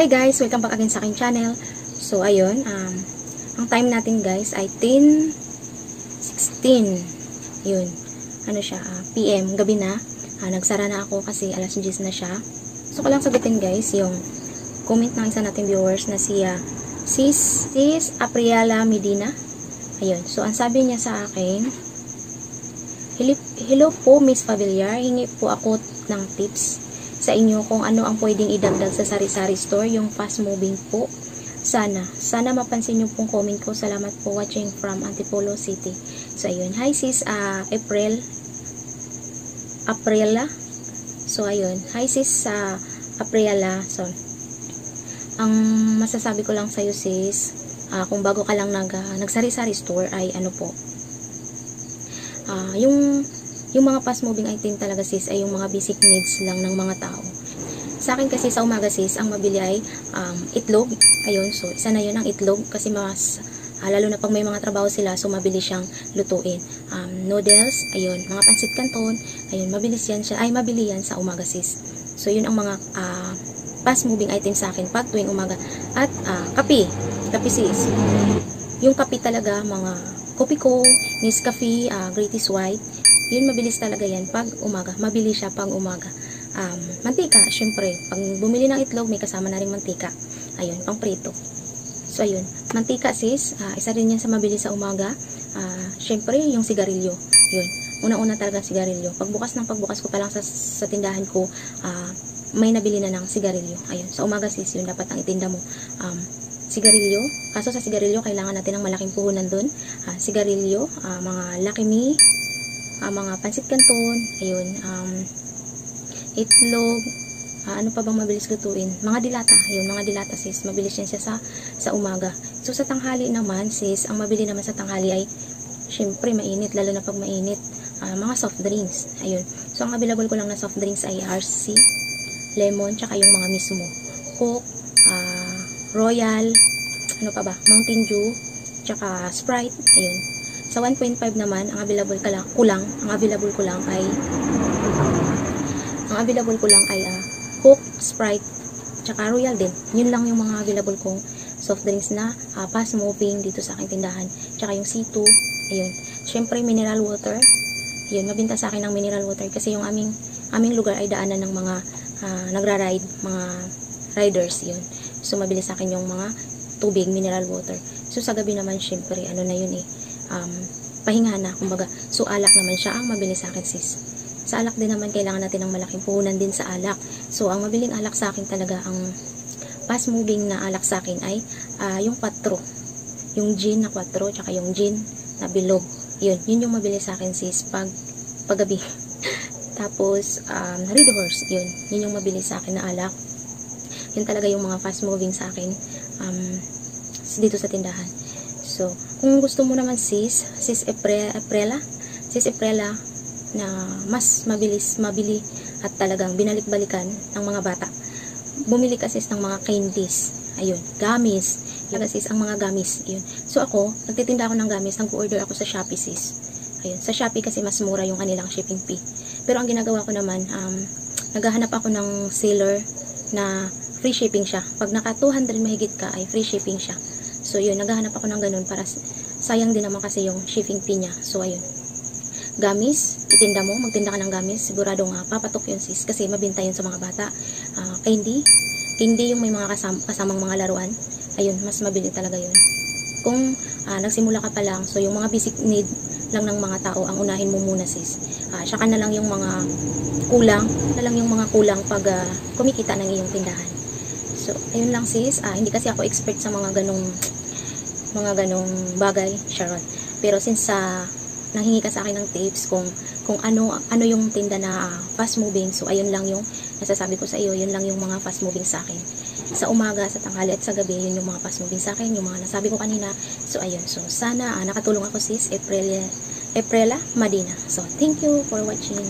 Hi guys, welcome back again sa aking channel. So ayun, ang time natin guys ay 10:16. Yun. Ano siya, PM, gabi na. Nagsara na ako kasi alas 10 na siya. So ko lang sagutin guys yung comment ng isa nating viewers na siya Sis Apriela Medina. Ayun. So ang sabi niya sa akin, hello po Miss Pavillar, hingi po ako ng tips sa inyo kung ano ang pwedeng idagdag sa sari-sari store, yung fast moving po. Sana mapansin nyo pong comment ko. Salamat po, watching from Antipolo City. So ayun, hi sis Apriela. So ayun, hi sis Apriela. So ang masasabi ko lang sa'yo sis, kung bago ka lang nagsari-sari store ay ano po, yung mga fast moving item talaga sis ay yung mga basic needs lang ng mga tao. Sa akin kasi sa umaga sis, ang mabili ay itlog. Ayun, so isa na yun ang itlog kasi mas lalo na pag may mga trabaho sila, so mabilis siyang lutuin. Noodles, ayun, mga pansit canton, ayun, mabilis yan siya, ay mabili yan sa umaga sis. So yun ang mga fast moving item sa akin pag tuwing umaga. At kape sis. Yung kape talaga, mga kopi ko, Nescafe, Greatest White, yun mabilis talaga yan pag umaga. Mabilis siya pag umaga. Mantika, syempre. Pag bumili ng itlog, may kasama na rin mantika. Ayun, pang prito. So, ayun. Mantika, sis. Isa rin yan sa mabilis sa umaga. Syempre, yung sigarilyo. Yun. Una-una talaga sigarilyo. Pagbukas ko pa lang sa tindahan ko, may nabili na ng sigarilyo. Ayun. Sa umaga, sis, yun dapat ang itinda mo. Sigarilyo. Kaso sa sigarilyo, kailangan natin ng malaking puhunan dun. Sigarilyo, mga Lucky Me, mga pansit canton, ayun, itlog, ano pa bang mabilis lutuin? Mga dilata, ayun, mga dilata sis, mabilis yan siya sa umaga. So sa tanghali naman sis, ang mabili naman sa tanghali ay syempre mainit, lalo na pag mainit, mga soft drinks, ayun. So ang available ko lang na soft drinks ay RC, lemon, tsaka yung mga mismo, Coke, Royal, ano pa ba, Mountain Dew, tsaka Sprite, ayun. Sa 1.5 naman, ang available ko lang ay Coke, Sprite, tsaka Royal din. Yun lang yung mga available kong soft drinks na fast moving dito sa aking tindahan. Tsaka yung C2, ayun. Syempre mineral water. Yun, mabinta sa akin ng mineral water kasi yung aming lugar ay daanan ng mga nagra-ride, mga riders, yun. So mabilis sa akin yung mga tubig, mineral water. So sa gabi naman syempre ano na yun pahinga na, kumbaga. So alak naman siya ang mabilis sa akin sis. Sa alak din naman kailangan natin ng malaking puhunan din sa alak. So ang mabiling alak sa akin talaga, ang fast moving na alak sa akin ay yung 4, yung gin na 4, tsaka yung gin na bilog. Yun yung mabilis sa akin sis pag gabi. Tapos Red Horse, yun yung mabilis sa akin na alak. Yun talaga yung mga fast moving sa akin dito sa tindahan. So, kung gusto mo naman sis Apriela na mas mabili at talagang binalik-balikan ng mga bata, bumili ka sis ng mga candies, ayun, gummies, talaga sis, ang mga gummies, yun. So ako, nagtitinda ako ng gummies, nag-order ako sa Shopee sis, ayun, sa Shopee kasi mas mura yung kanilang shipping fee. Pero ang ginagawa ko naman, naghahanap ako ng seller na free shipping siya. Pag naka 200 mahigit ka ay free shipping siya. So yun, naghahanap ako ng ganun para sayang din naman kasi yung shipping fee niya. So ayun, gummies, itinda mo, magtinda ka ng gummies, siguradong papatok yun sis kasi mabinta yun sa mga bata. Candy yung may mga kasamang mga laruan, ayun, mas mabili talaga yun. Kung nagsimula ka pa lang, so yung mga basic need lang ng mga tao ang unahin mo muna sis. Saka na lang yung mga kulang pag kumikita ng iyong tindahan. So, ayun lang sis. Hindi kasi ako expert sa mga ganong bagay, Sharon. Pero since nanghingi ka sa akin ng tips kung ano yung tinda na fast moving, so ayun lang yung nasasabi ko sa iyo, yun lang yung mga fast moving sa akin. Sa umaga, sa tanghali at sa gabi, yun yung mga fast moving sa akin, yung mga nasabi ko kanina. So ayun. So sana nakatulong ako sis Apriela Medina. So thank you for watching.